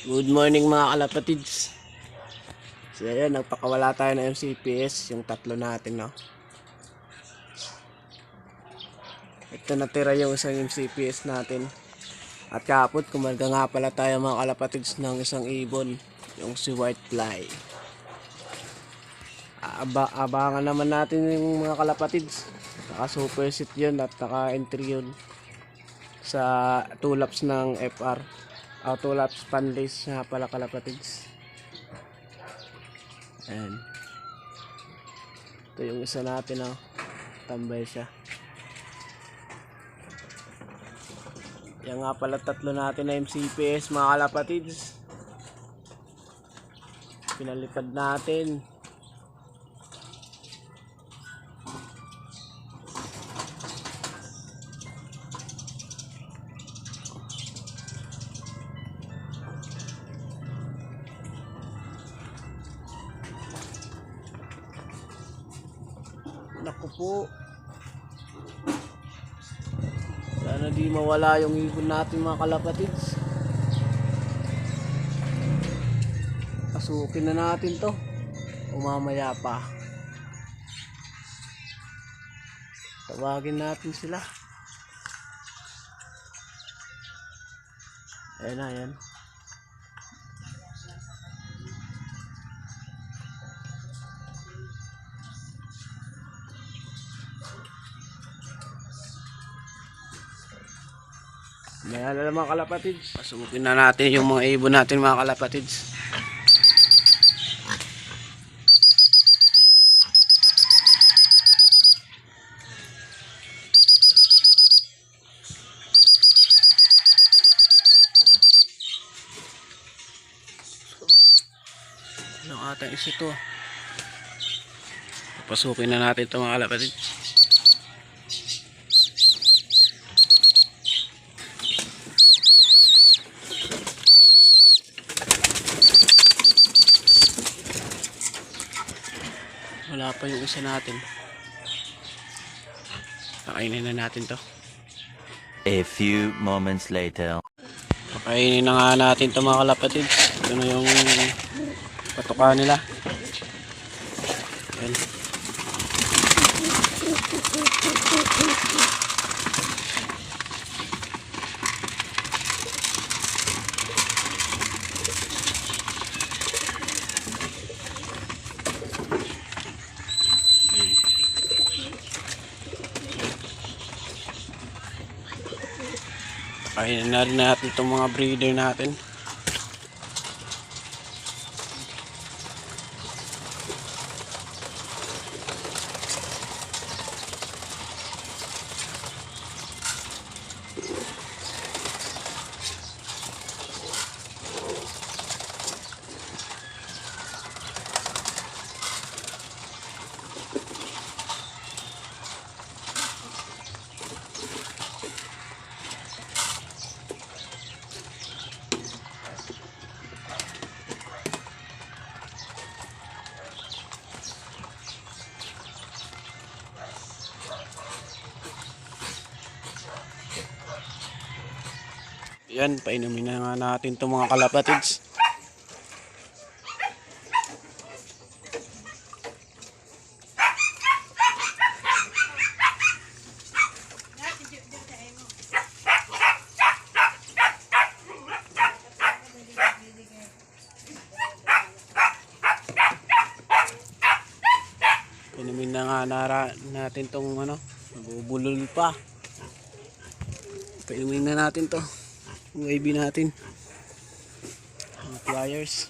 Good morning mga kalapatids. So ayan, nagpakawala tayo ng MCPS, yung tatlo natin, no. Ito natira yung isang MCPS natin. At kahapon kumarga nga pala tayo mga kalapatids ng isang ibon, yung si white fly. Abangan naman natin yung mga kalapatids. Naka super sit yun at naka entry yun sa tullaps ng FR. Tullaps panlace nga pala kalapatids. Ayan. Ito yung isa natin, oh. Tambay siya. Yan nga pala tatlo natin na MCPS mga kalapatids. Pinalipad natin. Naku po. Sana di mawala yung ibon natin mga kalapatids. Pasukin na natin to. Umamaya pa. Tawagin natin sila. Ayan na, ayan. Ayan na mga kalapatids. Pasukin na natin yung mga ibon natin mga kalapatids. Anong atang isa to? Pasukin na natin ito mga kalapatids. Wala pa yung isa natin. Pakainin na natin to. A few moments later. Pakainin na nga natin to mga kalapatids. Ito na yung patuka nila. Ayan. Pakainin na rin natin itong mga breeder natin. Yan, painumin na nga natin itong mga kalapatids. Painumin na nga natin itong nabubulol pa. Painumin na natin to. Yung IV natin, mga pliers.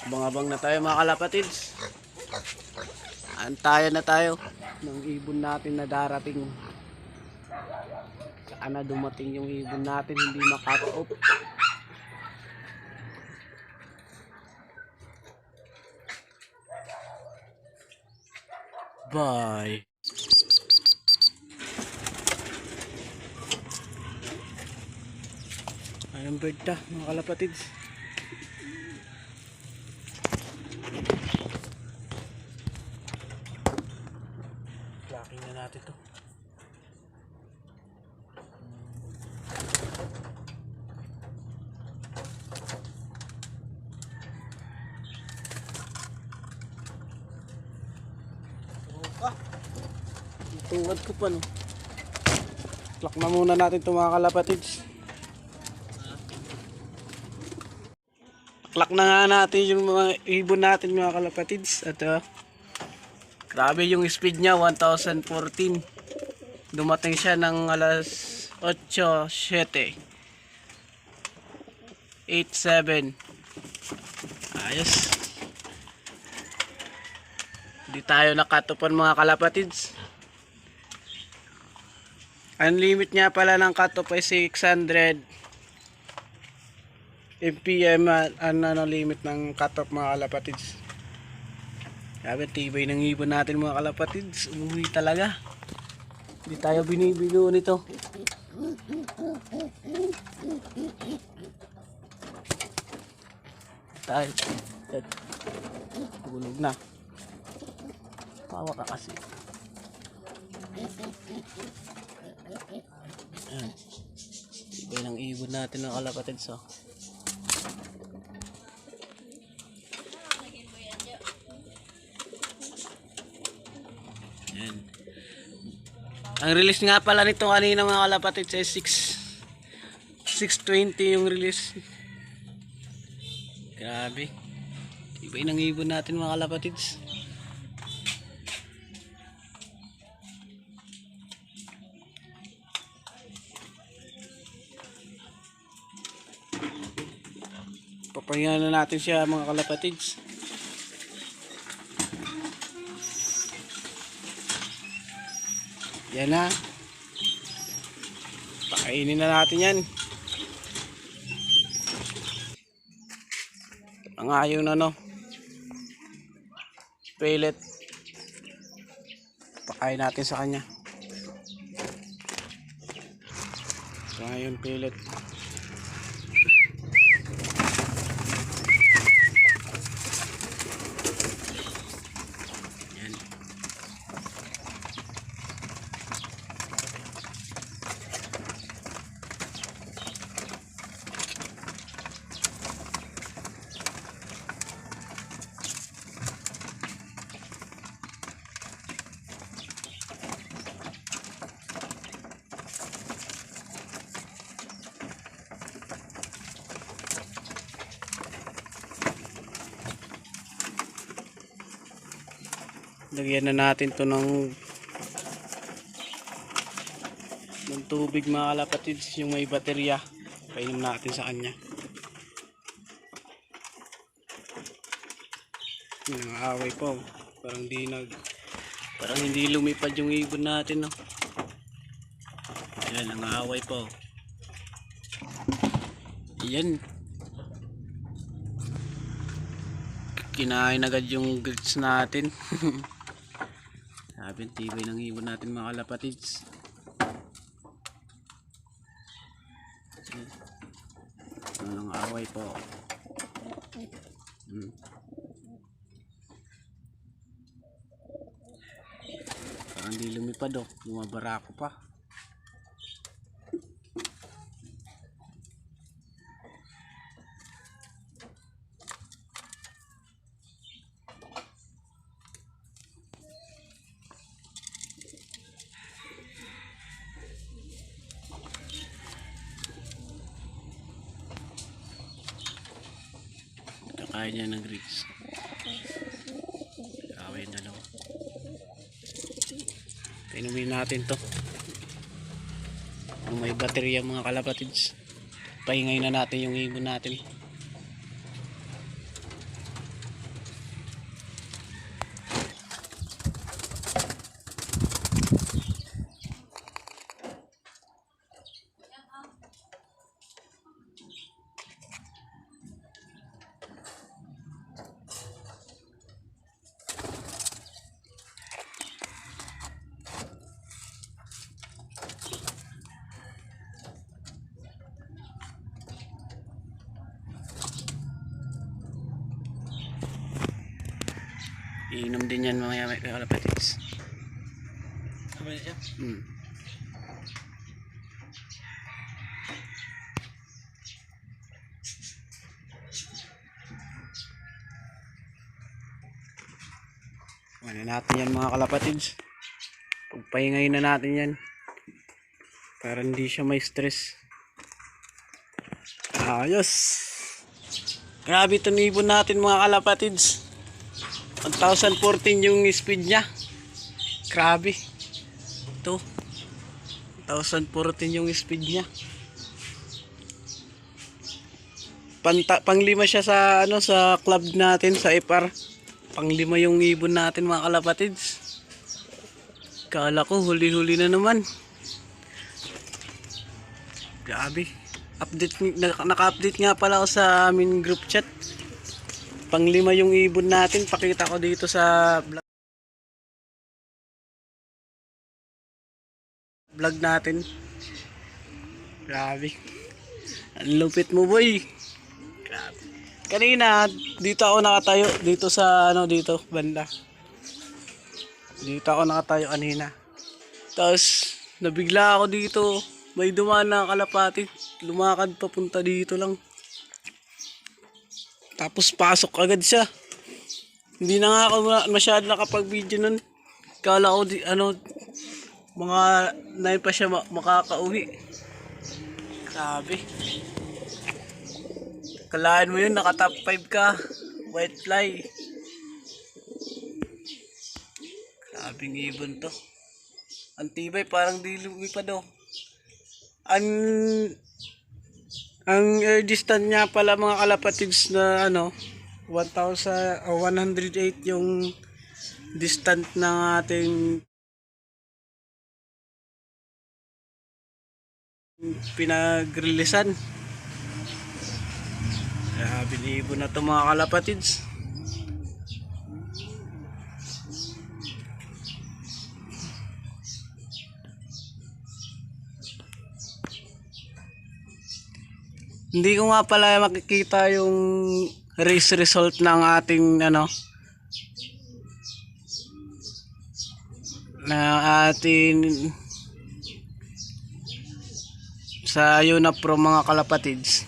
Abang-abang na tayo mga kalapatids. Antayan na tayo ng ibon natin na darating. Saan na dumating yung ibon natin, hindi makat off. Bye. Ayun bird ta mga kalapatids. natin to. Tungkad ko pa no. Plak na muna natin ito mga kalapatids. Plak na nga natin yung mga ibon natin mga kalapatids. At grabe yung speed niya, 1014. Dumating siya ng alas 8:07. 8:07. Ayos. Hindi tayo nakatupan mga kalapatids. Ang limit niya pala ng cut-off ay 600 mpm. Ano limit ng cut-off mga kalapatids. Sabi tibay ng ibon natin mga kalapatids. Umuwi talaga. Hindi tayo binibigo nito. Tayo. Gulog na. Pawa ka kasi. Ayan. Tibay ng ibon natin mga kalapatids. Oh. Ayan. Ang release nga pala nito kanina mga kalapatids ay 6:20 yung release. Grabe. Tibay ng ibon natin mga kalapatids. Papahinga na natin siya mga kalapatids. Yan na. Pakainin na natin yan. Ang ayaw na no. Pellet. Pakain natin sa kanya. So ngayon pellet. Lagyan na natin to ng tubig mga kalapatids, yung may baterya. Painom natin sa kanya. Nangaaway po. Parang hindi lumipad yung ibon natin no. Ayan, nangaaway po. Ayan. Kinain agad yung grids natin. Sabi tibay ng ibon natin mga kalapatids. Ang away po. Parang di lumipad oh. Lumabara ko pa. Kakain niya ng grits. Kawin na lang. Painumin natin to. Kung may baterya mga kalapatids. Pahingay na natin yung ibon natin. Iinom din yan mga kalapatids. Hmm. Ano natin yan mga kalapatids. Pagpahingayin na natin yan. Para hindi siya may stress. Ayos. Grabe itong ibon natin mga kalapatids. 1014 yung speed niya. Grabe. Ito. 1014 yung speed niya. Panglima siya sa sa club natin sa FR. Panglima yung ibon natin mga kalapatids. Kala ko huli-huli na naman. Grabe. Naka-update nga pala ako sa aming group chat. Panglima yung ibon natin. Pakita ko dito sa vlog natin. Grabe. Ang lupit mo boy. Grabe. Kanina dito ako nakatayo dito sa dito banda. Dito ako nakatayo kanina. Tapos nabigla ako dito. May dumaan na kalapati. Lumakad papunta dito lang. Tapos pasok agad siya. Hindi na nga ako masyado nakapag-video nun. Kala ko mga 9 pa siya makakauwi. Grabe. Kalaan mo yun, naka top 5 ka. White fly. Grabing ibon to. Ang tibay, parang di lumipad oh. Ang air distance niya pala mga kalapatids na 108 yung distance ng ating pinag-releasan. Kaya binibo na ito mga kalapatids. Hindi ko nga pala makikita yung race result ng ating sa Unapro mga kalapatids.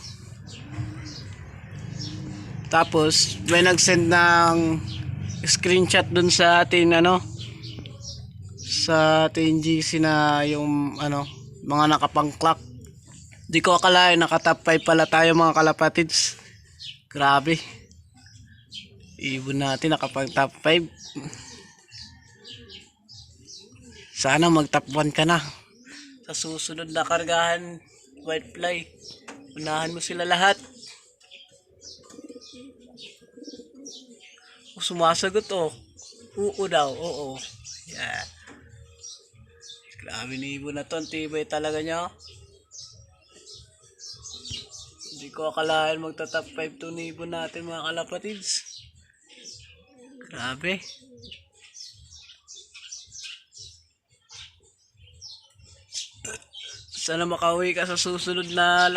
Tapos may nag-send ng screenshot dun sa ating sa ating GC na yung mga nakapang-clock. Di ko akalain naka top 5 pala tayo mga kalapatids. Grabe. Ibon natin nakapang top 5. Sana mag top 1 ka na. Sa susunod na kargahan white fly. Unahan mo sila lahat. Sumasagot oh. Oo daw, oo. Yeah. Grabe ni ibon na to. Tibay talaga niya. Hindi ko akalain magta-top 5 to ni ibon natin mga kalapatids. Grabe. Sana makauwi ka sa susunod na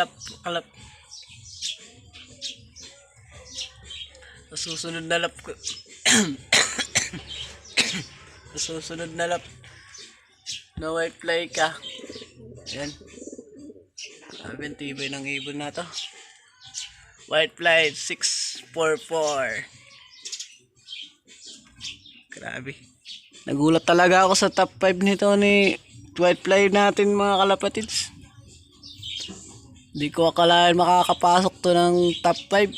sa susunod na sa susunod na na white fly ka. Ayan. Sabi tibay ng ibon na to. White fly 644. Grabe. Nagulat talaga ako sa top 5 nito ni white fly natin mga kalapatids. Hindi ko akalain makakapasok to ng top 5.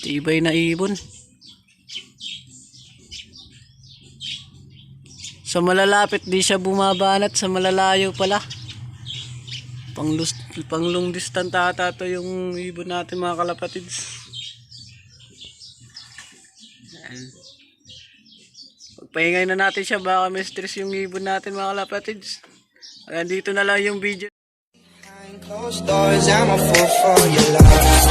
Tibay na ibon. Sa malalapit di siya bumabanat, sa malalayo pala. Pang long distance ata to yung ibon natin mga kalapatids. Pagpahingay na natin siya, baka may stress yung ibon natin mga kalapatids. Hanggang dito na lang yung video. Closed doors, I'm a fool for your love.